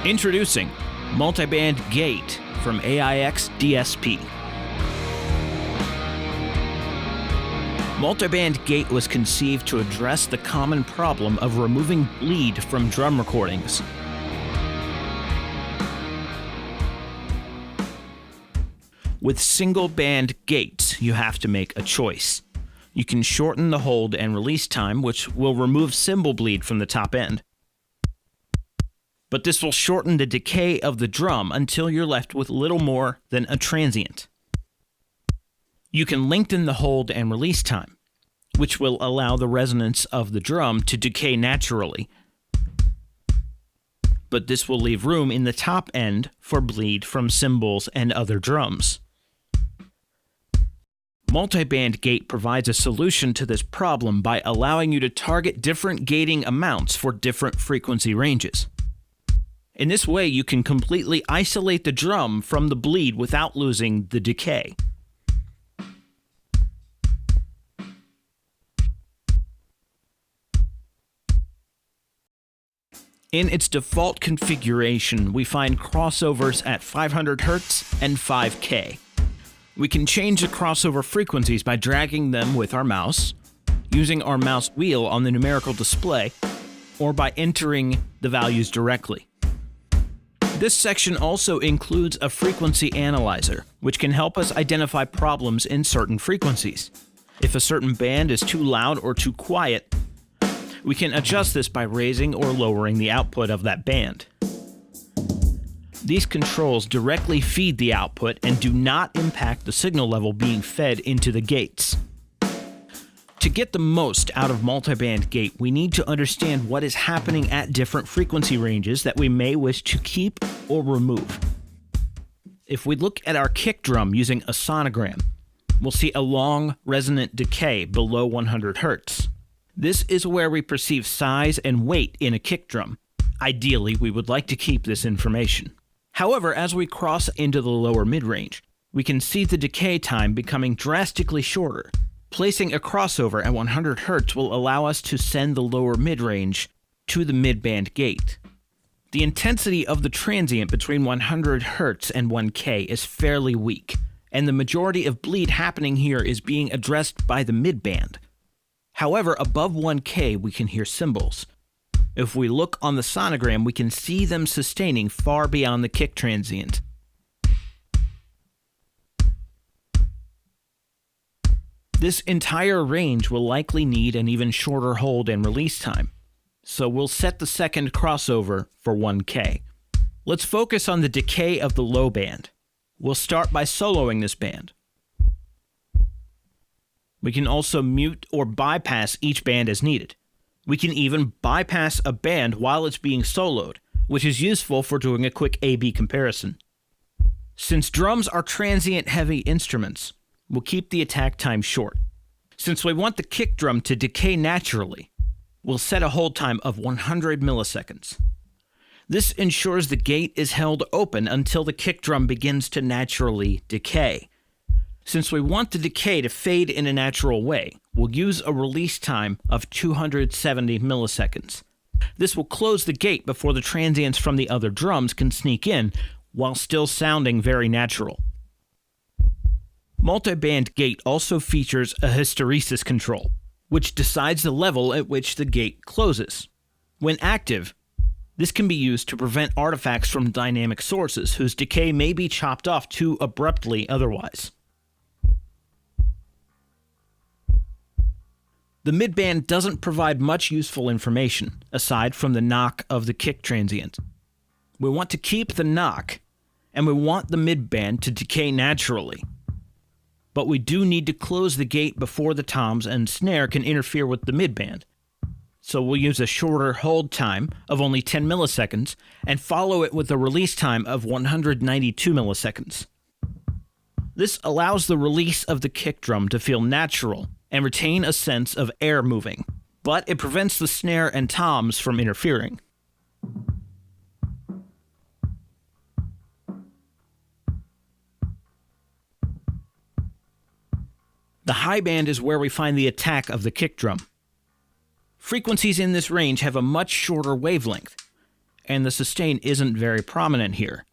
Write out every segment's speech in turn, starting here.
Introducing Multiband Gate from AIX DSP. Multiband Gate was conceived to address the common problem of removing bleed from drum recordings. With single-band gates, you have to make a choice. You can shorten the hold and release time, which will remove cymbal bleed from the top end. But this will shorten the decay of the drum until you're left with little more than a transient. You can lengthen the hold and release time, which will allow the resonance of the drum to decay naturally. But this will leave room in the top end for bleed from cymbals and other drums. Multiband gate provides a solution to this problem by allowing you to target different gating amounts for different frequency ranges. In this way, you can completely isolate the drum from the bleed without losing the decay. In its default configuration, we find crossovers at 500 Hz and 5K. We can change the crossover frequencies by dragging them with our mouse, using our mouse wheel on the numerical display, or by entering the values directly. This section also includes a frequency analyzer, which can help us identify problems in certain frequencies. If a certain band is too loud or too quiet, we can adjust this by raising or lowering the output of that band. These controls directly feed the output and do not impact the signal level being fed into the gates. To get the most out of multiband gate, we need to understand what is happening at different frequency ranges that we may wish to keep or remove. If we look at our kick drum using a sonogram, we'll see a long resonant decay below 100 Hz. This is where we perceive size and weight in a kick drum. Ideally, we would like to keep this information. However, as we cross into the lower mid-range, we can see the decay time becoming drastically shorter. Placing a crossover at 100 Hz will allow us to send the lower mid-range to the mid-band gate. The intensity of the transient between 100 Hz and 1K is fairly weak, and the majority of bleed happening here is being addressed by the mid-band. However, above 1K we can hear cymbals. If we look on the sonogram, we can see them sustaining far beyond the kick transient. This entire range will likely need an even shorter hold and release time, so we'll set the second crossover for 1K. Let's focus on the decay of the low band. We'll start by soloing this band. We can also mute or bypass each band as needed. We can even bypass a band while it's being soloed, which is useful for doing a quick A/B comparison. Since drums are transient-heavy instruments, we'll keep the attack time short. Since we want the kick drum to decay naturally, we'll set a hold time of 100 milliseconds. This ensures the gate is held open until the kick drum begins to naturally decay. Since we want the decay to fade in a natural way, we'll use a release time of 270 milliseconds. This will close the gate before the transients from the other drums can sneak in, while still sounding very natural. Multiband gate also features a hysteresis control, which decides the level at which the gate closes. When active, this can be used to prevent artifacts from dynamic sources whose decay may be chopped off too abruptly otherwise. The midband doesn't provide much useful information, aside from the knock of the kick transient. We want to keep the knock, and we want the midband to decay naturally. But we do need to close the gate before the toms and snare can interfere with the midband. So we'll use a shorter hold time of only 10 milliseconds, and follow it with a release time of 192 milliseconds. This allows the release of the kick drum to feel natural, and retain a sense of air moving, but it prevents the snare and toms from interfering. The high band is where we find the attack of the kick drum. Frequencies in this range have a much shorter wavelength, and the sustain isn't very prominent here.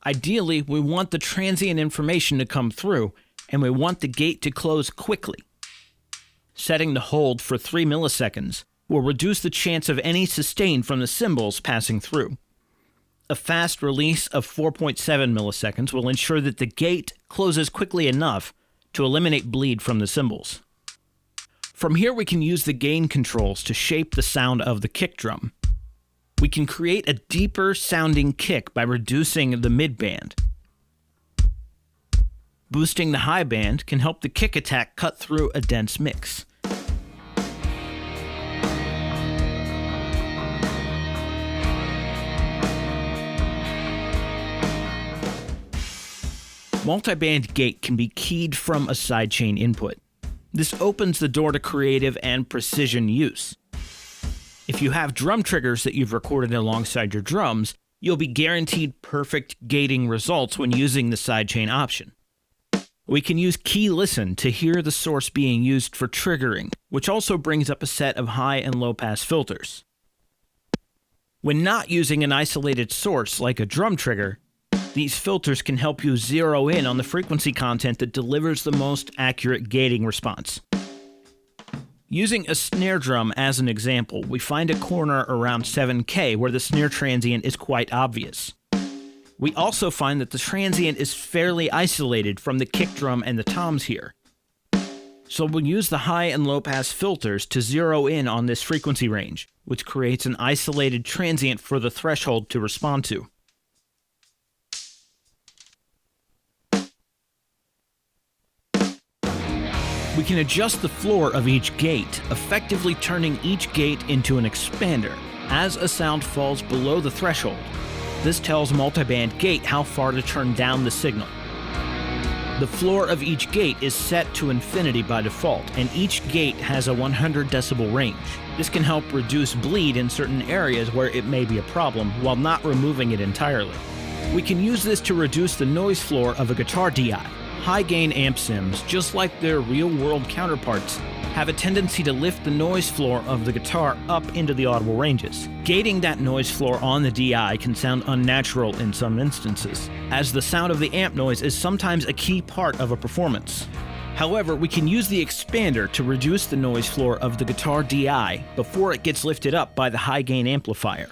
Ideally, we want the transient information to come through, and we want the gate to close quickly. Setting the hold for 3 milliseconds will reduce the chance of any sustain from the cymbals passing through. A fast release of 4.7 milliseconds will ensure that the gate closes quickly enough to eliminate bleed from the cymbals. From here, we can use the gain controls to shape the sound of the kick drum. We can create a deeper sounding kick by reducing the mid-band. Boosting the high band can help the kick attack cut through a dense mix. Multiband gate can be keyed from a sidechain input. This opens the door to creative and precision use. If you have drum triggers that you've recorded alongside your drums, you'll be guaranteed perfect gating results when using the sidechain option. We can use key listen to hear the source being used for triggering, which also brings up a set of high and low pass filters. When not using an isolated source like a drum trigger, these filters can help you zero in on the frequency content that delivers the most accurate gating response. Using a snare drum as an example, we find a corner around 7K where the snare transient is quite obvious. We also find that the transient is fairly isolated from the kick drum and the toms here. So we'll use the high and low pass filters to zero in on this frequency range, which creates an isolated transient for the threshold to respond to. We can adjust the floor of each gate, effectively turning each gate into an expander. As a sound falls below the threshold, this tells multiband gate how far to turn down the signal. The floor of each gate is set to infinity by default, and each gate has a 100 decibel range. This can help reduce bleed in certain areas where it may be a problem, while not removing it entirely. We can use this to reduce the noise floor of a guitar DI. High-gain amp sims, just like their real-world counterparts, have a tendency to lift the noise floor of the guitar up into the audible ranges. Gating that noise floor on the DI can sound unnatural in some instances, as the sound of the amp noise is sometimes a key part of a performance. However, we can use the expander to reduce the noise floor of the guitar DI before it gets lifted up by the high-gain amplifier.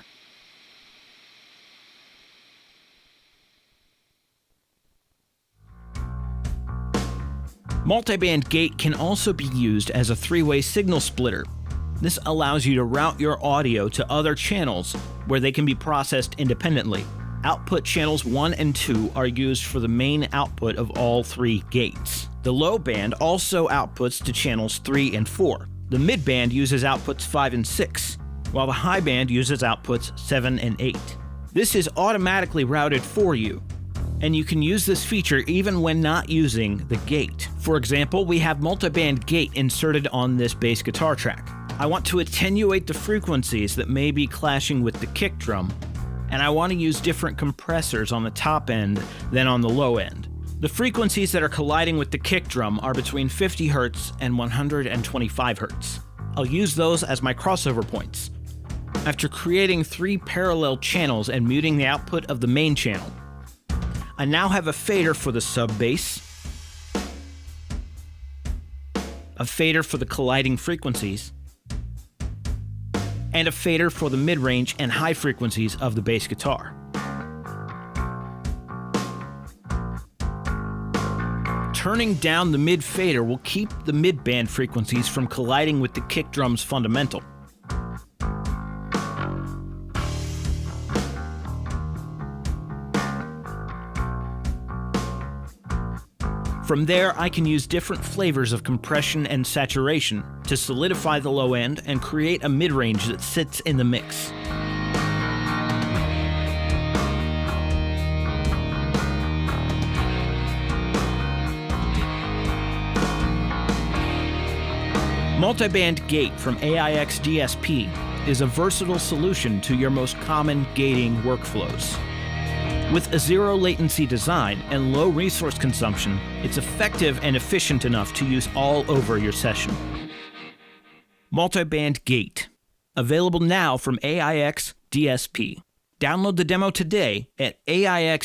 Multiband gate can also be used as a three-way signal splitter. This allows you to route your audio to other channels where they can be processed independently. Output channels 1 and 2 are used for the main output of all 3 gates. The low band also outputs to channels 3 and 4. The mid band uses outputs 5 and 6, while the high band uses outputs 7 and 8. This is automatically routed for you, and you can use this feature even when not using the gate. For example, we have multiband gate inserted on this bass guitar track. I want to attenuate the frequencies that may be clashing with the kick drum, and I want to use different compressors on the top end than on the low end. The frequencies that are colliding with the kick drum are between 50 Hz and 125 Hz. I'll use those as my crossover points. After creating 3 parallel channels and muting the output of the main channel, I now have a fader for the sub-bass, a fader for the colliding frequencies, and a fader for the mid-range and high frequencies of the bass guitar. Turning down the mid fader will keep the mid-band frequencies from colliding with the kick drum's fundamental. From there, I can use different flavors of compression and saturation to solidify the low end and create a mid-range that sits in the mix. Multiband gate from AIX DSP is a versatile solution to your most common gating workflows. With a zero latency design and low resource consumption, it's effective and efficient enough to use all over your session. Multiband gate, available now from AIX DSP. Download the demo today at AIXDSP.com.